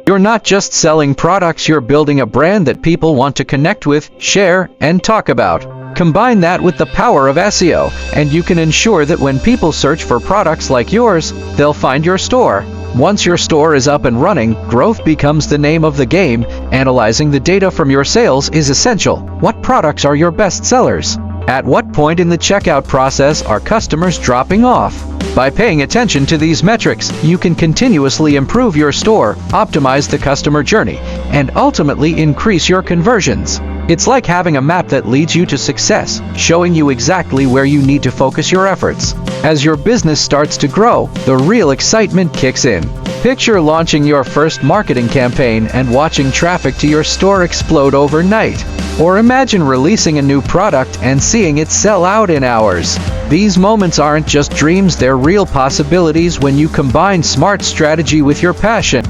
You're not just selling products, you're building a brand that people want to connect with, share, and talk about. Combine that with the power of SEO, and you can ensure that when people search for products like yours, they'll find your store. Once your store is up and running, growth becomes the name of the game. Analyzing the data from your sales is essential. What products are your best sellers? At what point in the checkout process are customers dropping off? By paying attention to these metrics, you can continuously improve your store, optimize the customer journey, and ultimately increase your conversions. It's like having a map that leads you to success, showing you exactly where you need to focus your efforts. As your business starts to grow, the real excitement kicks in. Picture launching your first marketing campaign and watching traffic to your store explode overnight. Or imagine releasing a new product and seeing it sell out in hours. These moments aren't just dreams, they're real possibilities when you combine smart strategy with your passion.